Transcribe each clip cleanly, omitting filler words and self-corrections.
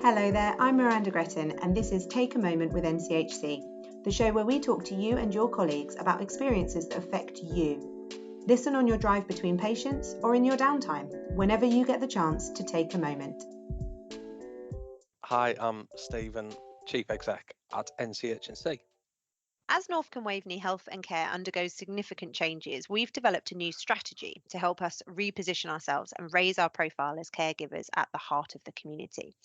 Hello there, I'm Miranda Gretton, and this is Take a Moment with NCH&C, the show where we talk to you and your colleagues about experiences that affect you. Listen on your drive between patients or in your downtime, whenever you get the chance to take a moment. Hi, I'm Stephen, Chief Exec at NCH&C. As Norfolk and Waveney Health and Care undergoes significant changes, we've developed a new strategy to help us reposition ourselves and raise our profile as caregivers at the heart of the community.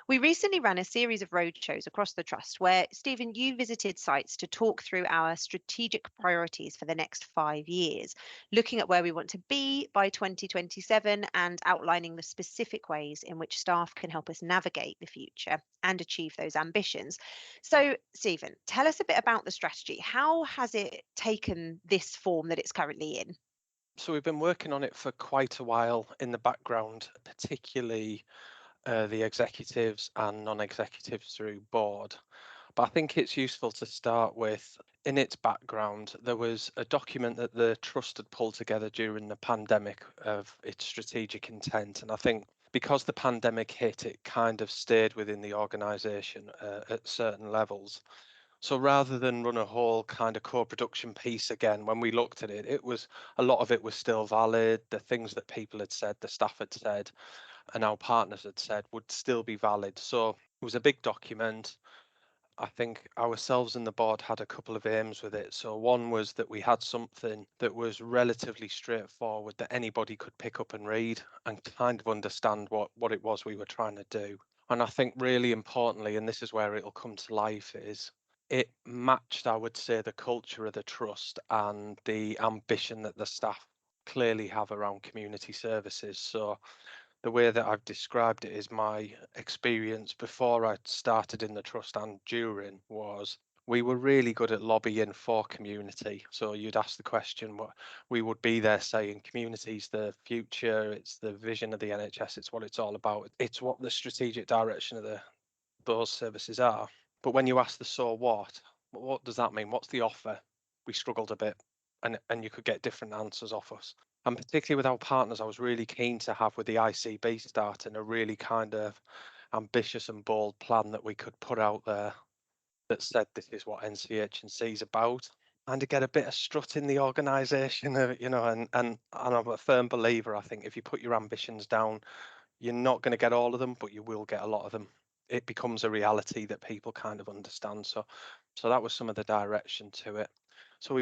We recently ran a series of roadshows across the Trust where, Stephen, you visited sites to talk through our strategic priorities for the next 5 years, looking at where we want to be by 2027 and outlining the specific ways in which staff can help us navigate the future and achieve those ambitions. So, Stephen, tell us a bit about the strategy. How has it taken this form that it's currently in? So we've been working on it for quite a while in the background, particularly the executives and non-executives through board. But I think it's useful to start with, in its background, there was a document that the Trust had pulled together during the pandemic of its strategic intent. And I think because the pandemic hit, it kind of stayed within the organisation at certain levels. So rather than run a whole kind of co-production piece again, when we looked at it, a lot of it was still valid. The things that people had said, the staff had said, and our partners had said would still be valid. So it was a big document. I think ourselves and the board had a couple of aims with it. So one was that we had something that was relatively straightforward that anybody could pick up and read and kind of understand what it was we were trying to do. And I think really importantly, and this is where it'll come to life, is it matched, I would say, the culture of the trust and the ambition that the staff clearly have around community services. So the way that I've described it is my experience before I started in the trust and during was we were really good at lobbying for community. So you'd ask the question, what we would be there saying community's the future, it's the vision of the NHS, it's what it's all about, it's what the strategic direction of those services are. But when you ask the so what does that mean? What's the offer? We struggled a bit and you could get different answers off us. And particularly with our partners, I was really keen to have with the ICB starting a really kind of ambitious and bold plan that we could put out there that said this is what NCH&C is about. And to get a bit of strut in the organisation, and I'm a firm believer, I think if you put your ambitions down, you're not going to get all of them, but you will get a lot of them. It becomes a reality that people kind of understand. So that was some of the direction to it. So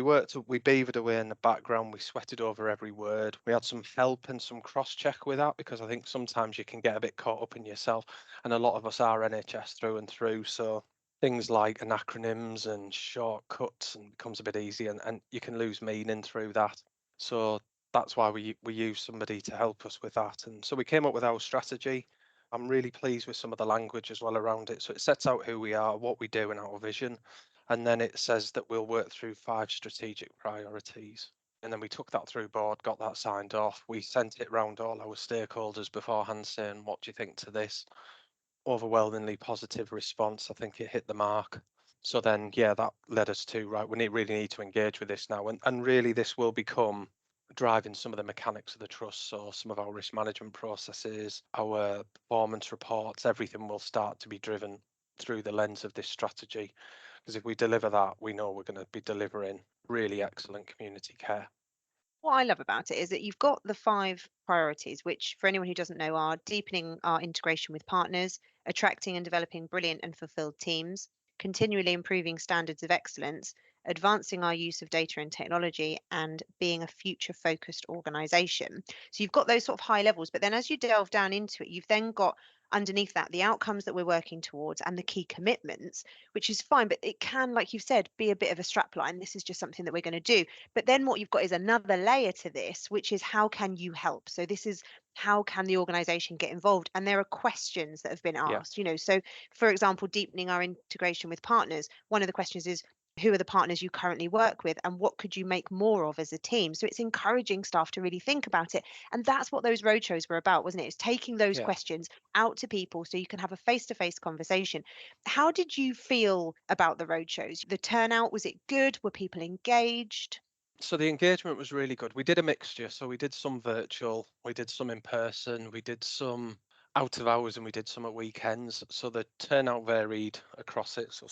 we beavered away in the background, we sweated over every word. We had some help and some cross-check with that because I think sometimes you can get a bit caught up in yourself, and a lot of us are NHS through and through. So things like acronyms and shortcuts and becomes a bit easy, and you can lose meaning through that. So that's why we use somebody to help us with that. And so we came up with our strategy. I'm really pleased with some of the language as well around it. So it sets out who we are, what we do, and our vision. And then it says that we'll work through 5 strategic priorities. And then we took that through board, got that signed off. We sent it round all our stakeholders beforehand saying, what do you think to this? Overwhelmingly positive response. I think it hit the mark. So then, yeah, that led us to, right, we really need to engage with this now. And really this will become driving some of the mechanics of the trust. So some of our risk management processes, our performance reports, everything will start to be driven through the lens of this strategy. Because if we deliver that, we know we're going to be delivering really excellent community care. What I love about it is that you've got the 5 priorities, which, for anyone who doesn't know, are deepening our integration with partners, attracting and developing brilliant and fulfilled teams, continually improving standards of excellence, advancing our use of data and technology, and being a future focused organization. So you've got those sort of high levels, but then as you delve down into it, you've then got underneath that the outcomes that we're working towards and the key commitments, which is fine, but it can, like you've said, be a bit of a strapline. This is just something that we're going to do. But then what you've got is another layer to this, which is how can you help? So this is how can the organization get involved? And there are questions that have been asked, so for example, deepening our integration with partners. One of the questions is, who are the partners you currently work with and what could you make more of as a team? So it's encouraging staff to really think about it. And that's what those roadshows were about, wasn't it? It's taking those questions out to people so you can have a face-to-face conversation. How did you feel about the roadshows? The turnout, was it good? Were people engaged? So the engagement was really good. We did a mixture. So we did some virtual, we did some in person, we did some out of hours and we did some at weekends. So the turnout varied across it. So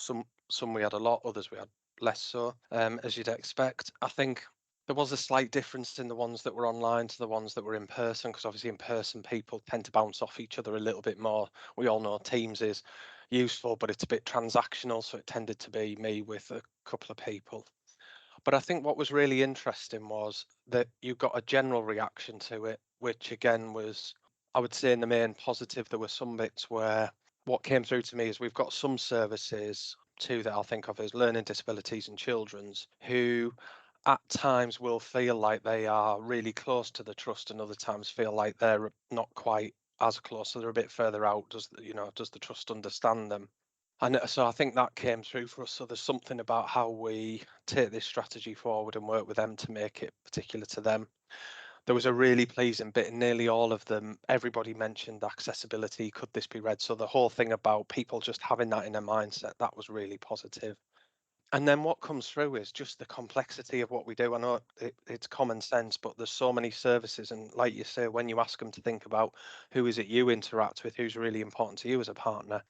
some we had a lot, others we had less so, as you'd expect. I think there was a slight difference in the ones that were online to the ones that were in person, because obviously in person people tend to bounce off each other a little bit more. We all know Teams is useful, but it's a bit transactional, so it tended to be me with a couple of people. But I think what was really interesting was that you got a general reaction to it, which again was, I would say, in the main positive. There were some bits where what came through to me is we've got some services, too, that I'll think of as learning disabilities and children's, who at times will feel like they are really close to the trust and other times feel like they're not quite as close, so they're a bit further out. Does the trust understand them? And so I think that came through for us. So there's something about how we take this strategy forward and work with them to make it particular to them. There was a really pleasing bit in nearly all of them. Everybody mentioned accessibility. Could this be read? So the whole thing about people just having that in their mindset, that was really positive. And then what comes through is just the complexity of what we do. I know it's common sense, but there's so many services. And like you say, when you ask them to think about who is it you interact with, who's really important to you as a partner,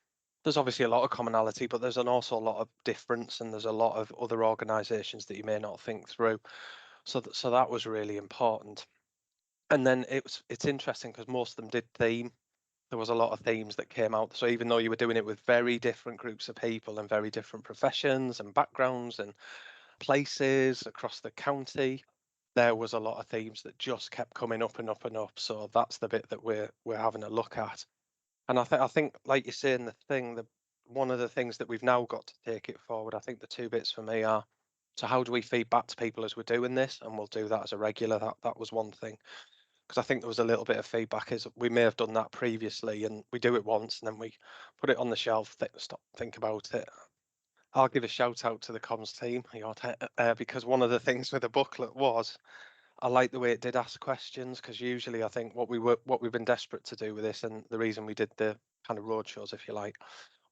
there's obviously a lot of commonality, but there's also a lot of difference, and there's a lot of other organisations that you may not think through. So that was really important. And then it's interesting because most of them did theme. There was a lot of themes that came out. So even though you were doing it with very different groups of people and very different professions and backgrounds and places across the county, there was a lot of themes that just kept coming up and up and up. So that's the bit that we're having a look at. And I think, like you say in the thing, one of the things that we've now got to take it forward, I think the two bits for me are, so how do we feed back to people as we're doing this? And we'll do that as a regular. That was one thing. Because I think there was a little bit of feedback is we may have done that previously and we do it once and then we put it on the shelf, stop, think about it. I'll give a shout out to the comms team, because one of the things with the booklet was I like the way it did ask questions, because usually I think what we've been desperate to do with this, and the reason we did the kind of roadshows, if you like,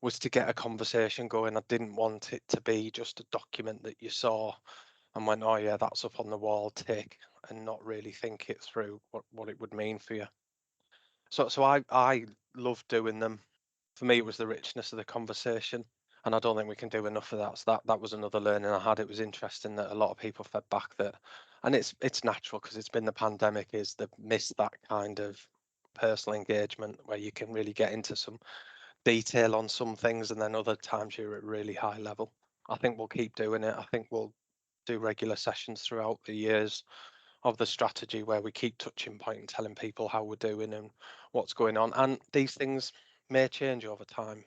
was to get a conversation going. I didn't want it to be just a document that you saw and went, oh yeah, that's up on the wall, tick, and not really think it through what it would mean for you. So I love doing them. For me, it was the richness of the conversation, and I don't think we can do enough of that. So that was another learning I had. It was interesting that a lot of people fed back that, and it's natural because it's been the pandemic, is they've missed that kind of personal engagement where you can really get into some detail on some things, and then other times you're at really high level. I think we'll keep doing it. I think we'll do regular sessions throughout the years of the strategy where we keep touching point and telling people how we're doing and what's going on. And these things may change over time.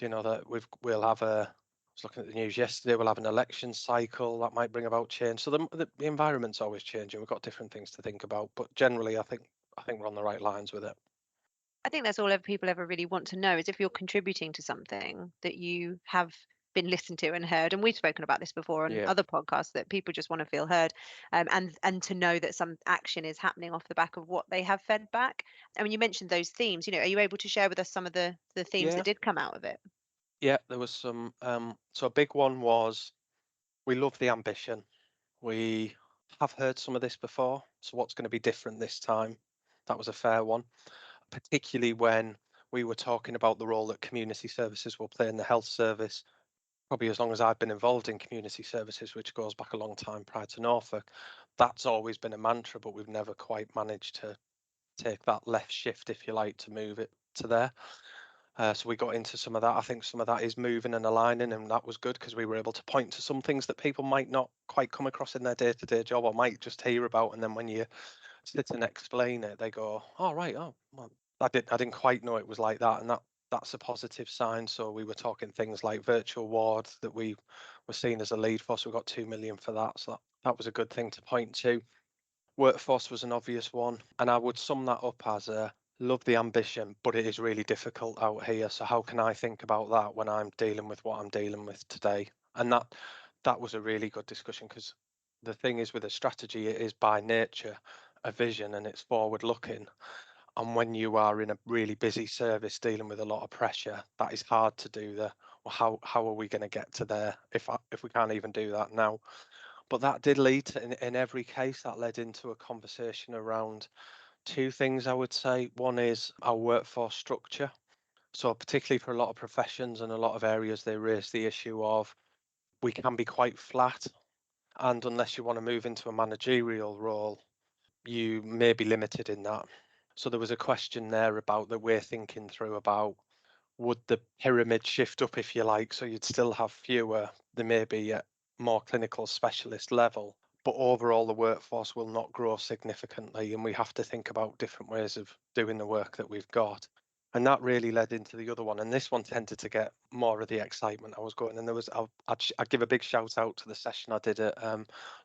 That we'll have I was looking at the news yesterday, we'll have an election cycle that might bring about change. So the environment's always changing. We've got different things to think about, but generally I think we're on the right lines with it. I think that's all people ever really want to know is if you're contributing to something that you have been listened to and heard. And we've spoken about this before on Yeah. other podcasts that people just want to feel heard, and to know that some action is happening off the back of what they have fed back. I mean, you mentioned those themes. Are you able to share with us some of the themes Yeah. that did come out of it? Yeah, there was some so a big one was we love the ambition. We have heard some of this before. So what's going to be different this time? That was a fair one, particularly when we were talking about the role that community services will play in the health service. Probably as long as I've been involved in community services, which goes back a long time prior to Norfolk, that's always been a mantra, but we've never quite managed to take that left shift, if you like, to move it to there. So we got into some of that. I think some of that is moving and aligning, and that was good because we were able to point to some things that people might not quite come across in their day-to-day job or might just hear about, and then when you sit and explain it, they go, "Oh right, oh well, I didn't quite know it was like that," and that's a positive sign. So we were talking things like virtual wards that we were seen as a lead for, so we got 2 million for that. So that was a good thing to point to. Workforce was an obvious one, and I would sum that up as a love the ambition, but it is really difficult out here. So how can I think about that when I'm dealing with what I'm dealing with today? And that was a really good discussion, because the thing is with a strategy, it is by nature a vision and it's forward looking. And when you are in a really busy service dealing with a lot of pressure, that is hard to do well, how are we going to get to there if we can't even do that now? But that did lead to, in every case, that led into a conversation around Two things I would say. One is our workforce structure. So particularly for a lot of professions and a lot of areas, they raise the issue of we can be quite flat, and unless you want to move into a managerial role, you may be limited in that. So there was a question there about that we're thinking through about, would the pyramid shift up, if you like, so you'd still have fewer, there may be at more clinical specialist level, but overall the workforce will not grow significantly, and we have to think about different ways of doing the work that we've got. And that really led into the other one, and this one tended to get more of the excitement I was going. And there was, I'd give a big shout out to the session I did at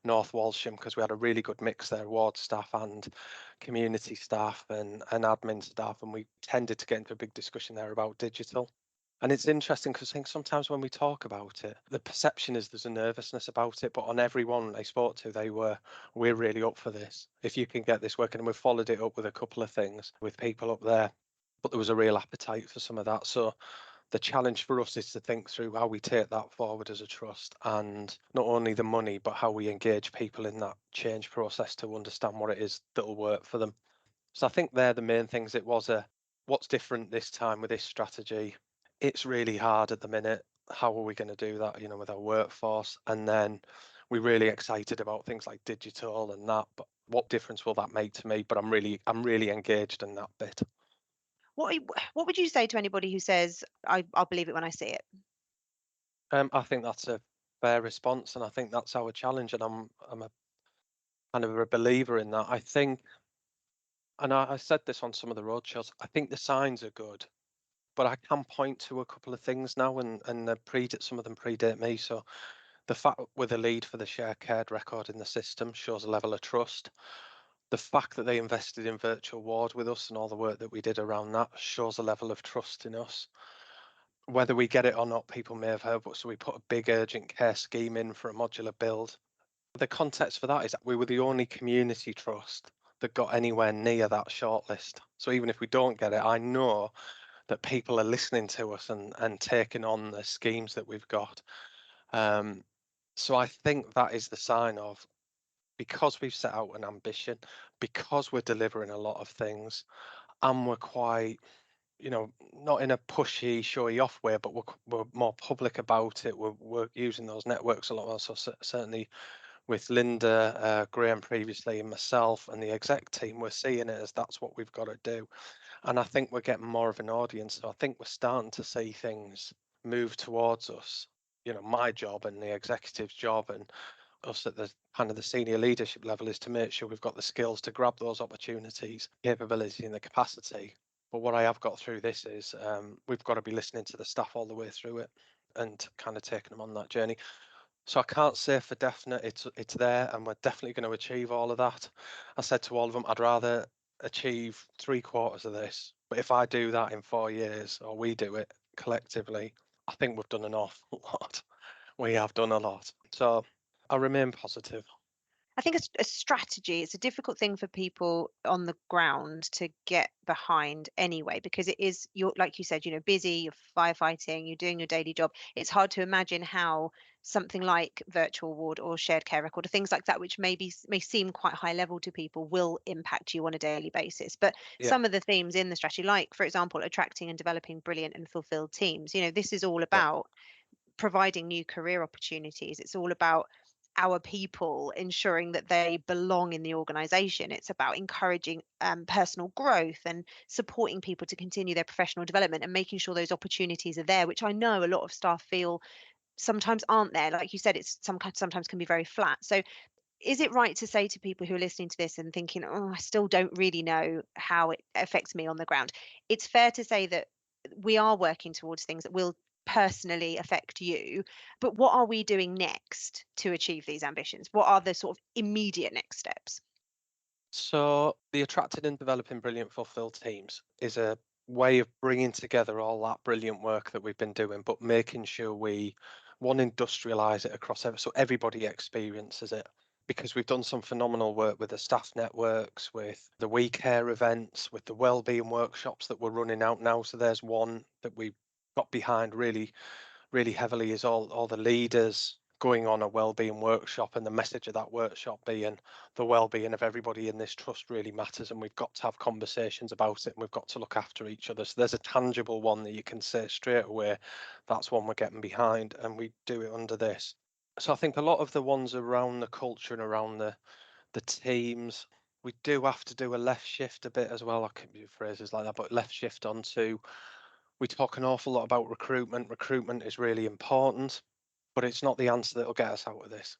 North Walsham, because we had a really good mix there, ward staff and community staff and admin staff, and we tended to get into a big discussion there about digital. And it's interesting because I think sometimes when we talk about it, the perception is there's a nervousness about it, but on everyone I spoke to, we're really up for this. If you can get this working, and we've followed it up with a couple of things with people up there, but there was a real appetite for some of that. So the challenge for us is to think through how we take that forward as a trust, and not only the money, but how we engage people in that change process to understand what it is that'll work for them. So I think they're the main things. It was what's different this time with this strategy. It's really hard at the minute. How are we going to do that, with our workforce? And then we're really excited about things like digital and that, but what difference will that make to me? But I'm really engaged in that bit. What would you say to anybody who says, I'll believe it when I see it? I think that's a fair response, and I think that's our challenge. And I'm a kind of a believer in that. I think, and I said this on some of the roadshows, I think the signs are good, but I can point to a couple of things now, and some of them predate me. So the fact we're the lead for the shared care record in the system shows a level of trust. The fact that they invested in virtual ward with us and all the work that we did around that shows a level of trust in us. Whether we get it or not, people may have heard, but so we put a big urgent care scheme in for a modular build. The context for that is that we were the only community trust that got anywhere near that shortlist. So even if we don't get it, I know that people are listening to us and taking on the schemes that we've got. So I think that is the sign of, because we've set out an ambition, because we're delivering a lot of things, and we're quite, not in a pushy, showy off way, but we're more public about it. We're using those networks a lot more. So certainly with Linda, Graham previously, and myself and the exec team, we're seeing it as that's what we've got to do. And I think we're getting more of an audience. So I think we're starting to see things move towards us. My job and the executive's job and us at the kind of the senior leadership level is to make sure we've got the skills to grab those opportunities, capability and the capacity. But what I have got through this is we've got to be listening to the staff all the way through it and kind of taking them on that journey. So I can't say for definite it's there, and we're definitely going to achieve all of that. I said to all of them, I'd rather achieve 3/4 of this, but if I do that in 4 years, or we do it collectively, I think we've done an awful lot. We have done a lot. So I remain positive. I think a strategy, it's a difficult thing for people on the ground to get behind anyway, because it is, you're, like you said, busy, you're firefighting, you're doing your daily job. It's hard to imagine how something like virtual ward or shared care record or things like that, which may seem quite high level to people, will impact you on a daily basis. But Yeah, some of the themes in the strategy, like, for example, attracting and developing brilliant and fulfilled teams, this is all yeah, about providing new career opportunities. It's all about our people ensuring that they belong in the organization. It's about encouraging personal growth and supporting people to continue their professional development and making sure those opportunities are there, which I know a lot of staff feel sometimes aren't there. Like you said, it's sometimes can be very flat. So is it right to say to people who are listening to this and thinking, oh, I still don't really know how it affects me on the ground? It's fair to say that we are working towards things that will personally affect you, but what are we doing next to achieve these ambitions? What are the sort of immediate next steps? So the attracting and developing brilliant fulfilled teams is a way of bringing together all that brilliant work that we've been doing, but making sure we industrialize it across so everybody experiences it. Because we've done some phenomenal work with the staff networks, with the We Care events, with the wellbeing workshops that we're running out now. So there's one that we got behind really, really heavily, is all the leaders going on a wellbeing workshop, and the message of that workshop being the wellbeing of everybody in this trust really matters, and we've got to have conversations about it, and we've got to look after each other. So there's a tangible one that you can say straight away, that's one we're getting behind, and we do it under this. So I think a lot of the ones around the culture and around the teams, we do have to do a left shift a bit as well. I can't use phrases like that, but left shift onto, we talk an awful lot about recruitment. Recruitment is really important, but it's not the answer that will get us out of this.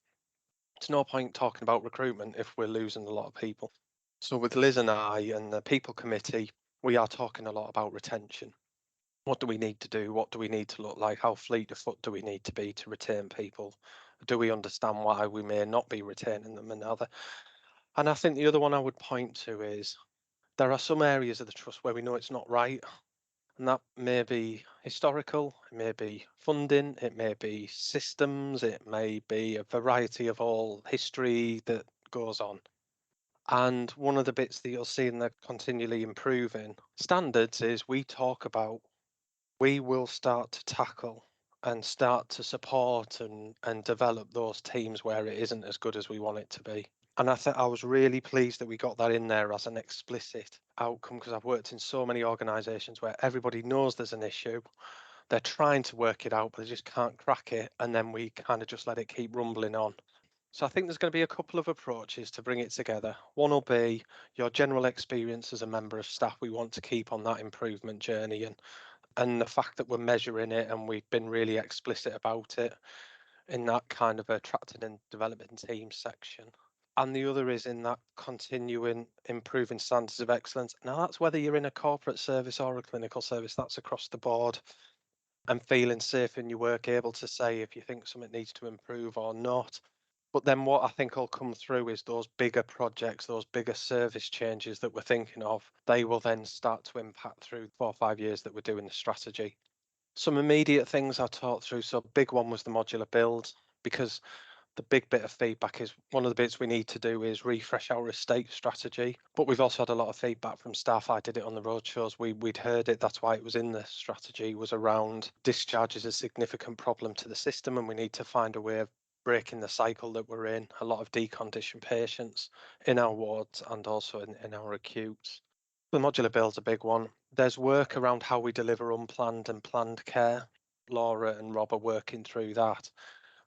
It's no point talking about recruitment if we're losing a lot of people. So with Liz and I and the people committee, we are talking a lot about retention. What do we need to do? What do we need to look like? How fleet of foot do we need to be to retain people? Do we understand why we may not be retaining them and other? And I think the other one I would point to is there are some areas of the trust where we know it's not right. And that may be historical, it may be funding, it may be systems, it may be a variety of all history that goes on. And one of the bits that you'll see in the continually improving standards is we talk about, we will start to tackle and start to support and develop those teams where it isn't as good as we want it to be. And I was really pleased that we got that in there as an explicit outcome, because I've worked in so many organisations where everybody knows there's an issue, they're trying to work it out, but they just can't crack it, and then we kind of just let it keep rumbling on. So I think there's going to be a couple of approaches to bring it together. One will be your general experience as a member of staff. We want to keep on that improvement journey, and the fact that we're measuring it and we've been really explicit about it in that kind of attracting and developing teams section. And the other is in that continuing improving standards of excellence. Now, that's whether you're in a corporate service or a clinical service, that's across the board. And feeling safe in your work, able to say if you think something needs to improve or not. But then what I think will come through is those bigger projects, those bigger service changes that we're thinking of, they will then start to impact through 4 or 5 years that we're doing the strategy. Some immediate things I talked through. So big one was the modular build, because the big bit of feedback is one of the bits we need to do is refresh our estate strategy. But we've also had a lot of feedback from staff. I did it on the roadshows. We'd heard it. That's why it was in the strategy, was around discharge is a significant problem to the system, and we need to find a way of breaking the cycle that we're in. A lot of deconditioned patients in our wards and also in our acutes. The modular build's a big one. There's work around how we deliver unplanned and planned care. Laura and Rob are working through that,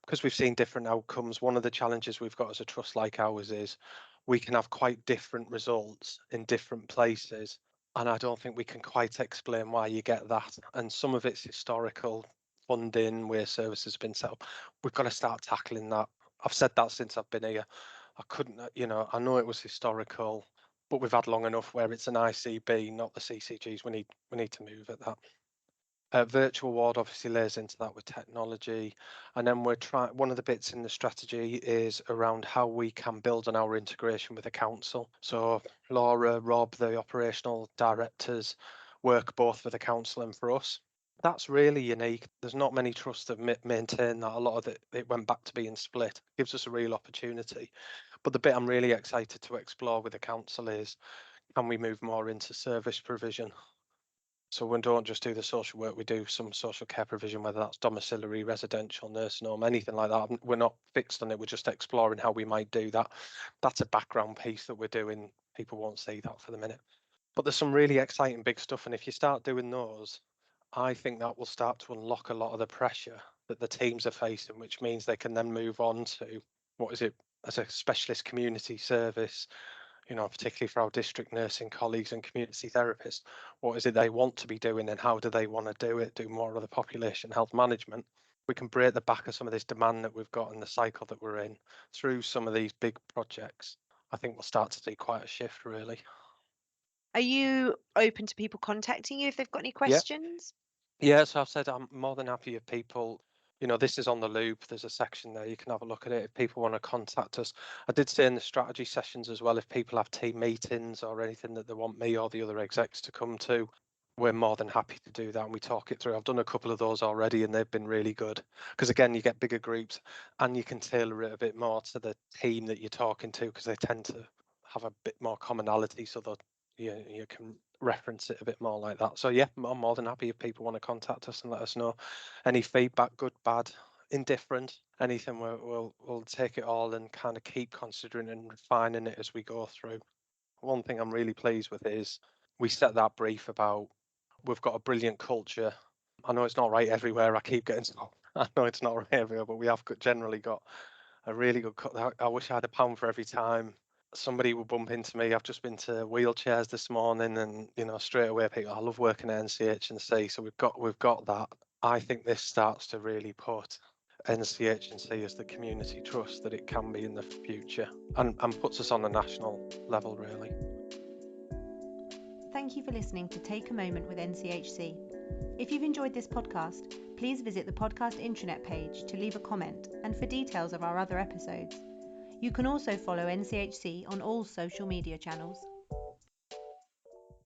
because we've seen different outcomes. One of the challenges we've got as a trust like ours is we can have quite different results in different places. And I don't think we can quite explain why you get that. And some of it's historical funding, where services have been set up. We've got to start tackling that. I've said that since I've been here. I couldn't, I know it was historical, but we've had long enough where it's an ICB, not the CCGs. We need to move at that. Virtual ward obviously lays into that with technology, and then we're trying. One of the bits in the strategy is around how we can build on our integration with the council. So Laura, Rob, the operational directors, work both for the council and for us. That's really unique. There's not many trusts that maintain that. A lot of it went back to being split. Gives us a real opportunity. But the bit I'm really excited to explore with the council is, can we move more into service provision? So we don't just do the social work, we do some social care provision, whether that's domiciliary, residential, nursing home, anything like that. We're not fixed on it, we're just exploring how we might do that. That's a background piece that we're doing. People won't see that for the minute. But there's some really exciting big stuff. And if you start doing those, I think that will start to unlock a lot of the pressure that the teams are facing, which means they can then move on to, what is it, as a specialist community service, particularly for our district nursing colleagues and community therapists, what is it they want to be doing and how do they want to do it, do more of the population health management. We can break the back of some of this demand that we've got and the cycle that we're in through some of these big projects. I think we'll start to see quite a shift, really. Are you open to people contacting you if they've got any Yeah. questions? Yeah, so I've said I'm more than happy if people, this is on the loop. There's a section there, you can have a look at it if people want to contact us. I did say in the strategy sessions as well, if people have team meetings or anything that they want me or the other execs to come to, we're more than happy to do that and we talk it through. I've done a couple of those already and they've been really good, because again, you get bigger groups and you can tailor it a bit more to the team that you're talking to, because they tend to have a bit more commonality, so that you can reference it a bit more like that. So yeah, I'm more than happy if people want to contact us and let us know any feedback, good, bad. indifferent. Anything we'll take it all and kind of keep considering and refining it as we go through. One thing I'm really pleased with is we set that brief about we've got a brilliant culture. I know it's not right everywhere. I keep getting I know it's not right everywhere, but we have generally got a really good I wish I had £1 for every time somebody would bump into me. I've just been to wheelchairs this morning, and straight away people, I love working at NCH&C. So we've got that. I think this starts to really put NCH&C as the community trust that it can be in the future, and puts us on a national level, really. Thank you for listening to Take a Moment with NCH&C. If you've enjoyed this podcast, please visit the podcast intranet page to leave a comment and for details of our other episodes. You can also follow NCH&C on all social media channels.